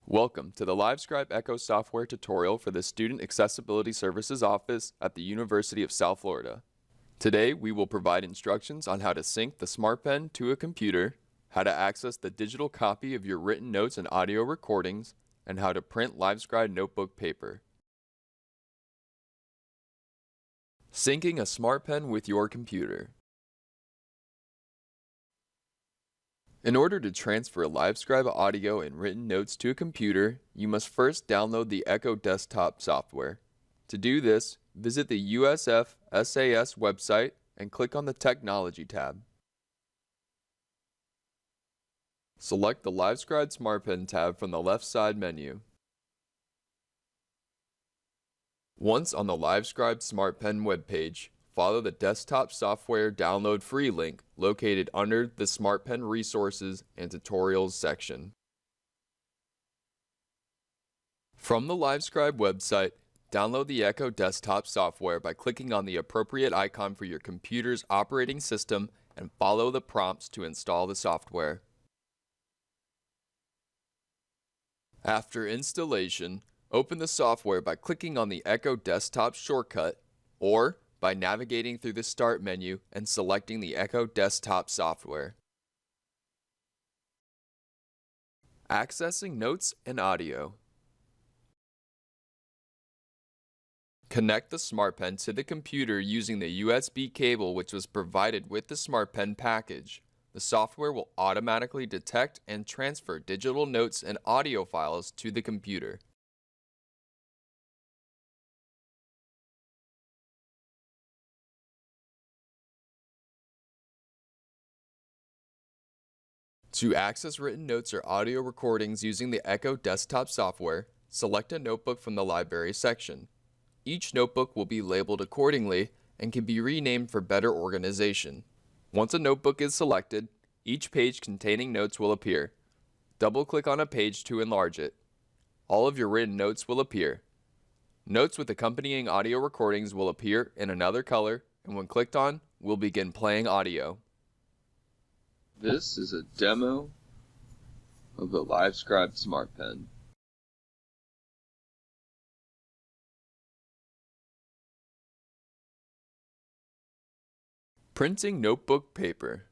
Welcome to the Livescribe Echo software tutorial for the Student Accessibility Services Office at the University of South Florida. Today, we will provide instructions on how to sync the SmartPen to a computer, how to access the digital copy of your written notes and audio recordings, and how to print Livescribe notebook paper. Syncing a SmartPen with your computer. In order to transfer Livescribe audio and written notes to a computer, you must first download the Echo desktop software. To do this, visit the USF SAS website and click on the Technology tab. Select the Livescribe SmartPen tab from the left side menu. Once on the Livescribe SmartPen webpage, follow the desktop software download free link located under the SmartPen Resources and Tutorials section. From the Livescribe website, download the Echo desktop software by clicking on the appropriate icon for your computer's operating system and follow the prompts to install the software. After installation, open the software by clicking on the Echo desktop shortcut or by navigating through the Start menu and selecting the Echo desktop software. Accessing notes and audio. Connect the SmartPen to the computer using the USB cable which was provided with the SmartPen package. The software will automatically detect and transfer digital notes and audio files to the computer. To access written notes or audio recordings using the Echo desktop software, select a notebook from the Library section. Each notebook will be labeled accordingly and can be renamed for better organization. Once a notebook is selected, each page containing notes will appear. Double-click on a page to enlarge it. All of your written notes will appear. Notes with accompanying audio recordings will appear in another color, and when clicked on, will begin playing audio. This is a demo of the Livescribe SmartPen. Printing notebook paper.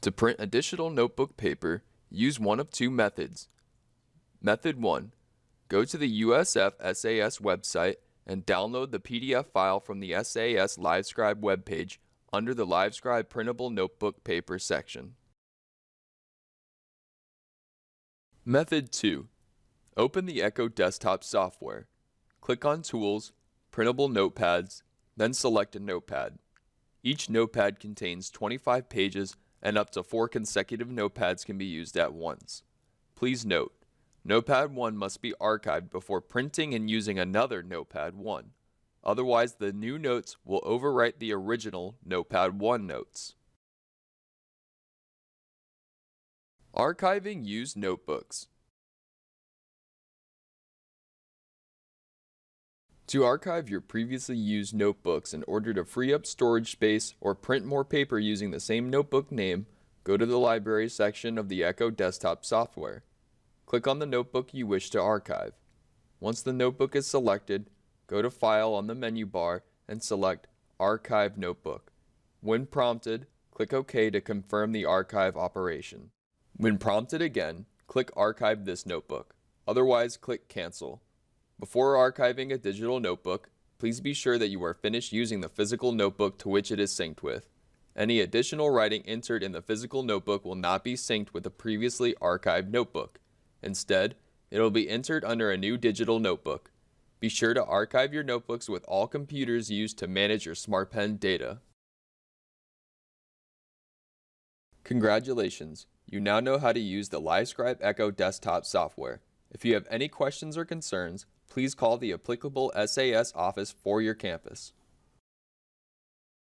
To print additional notebook paper, use one of two methods. Method 1. Go to the USF SAS website and download the PDF file from the SAS Livescribe webpage under the Livescribe Printable Notebook Paper section. Method 2. Open the Echo desktop software. Click on Tools, Printable Notepads, then select a notepad. Each notepad contains 25 pages and up to 4 consecutive notepads can be used at once. Please note, Notepad 1 must be archived before printing and using another Notepad 1. Otherwise, the new notes will overwrite the original Notepad 1 notes. Archiving used notebooks. To archive your previously used notebooks in order to free up storage space or print more paper using the same notebook name, go to the Library section of the Echo desktop software. Click on the notebook you wish to archive. Once the notebook is selected, go to File on the menu bar and select Archive Notebook. When prompted, click OK to confirm the archive operation. When prompted again, click Archive this notebook. Otherwise, click Cancel. Before archiving a digital notebook, please be sure that you are finished using the physical notebook to which it is synced with. Any additional writing entered in the physical notebook will not be synced with the previously archived notebook. Instead, it will be entered under a new digital notebook. Be sure to archive your notebooks with all computers used to manage your SmartPen data. Congratulations! You now know how to use the Livescribe Echo desktop software. If you have any questions or concerns, please call the applicable SAS office for your campus.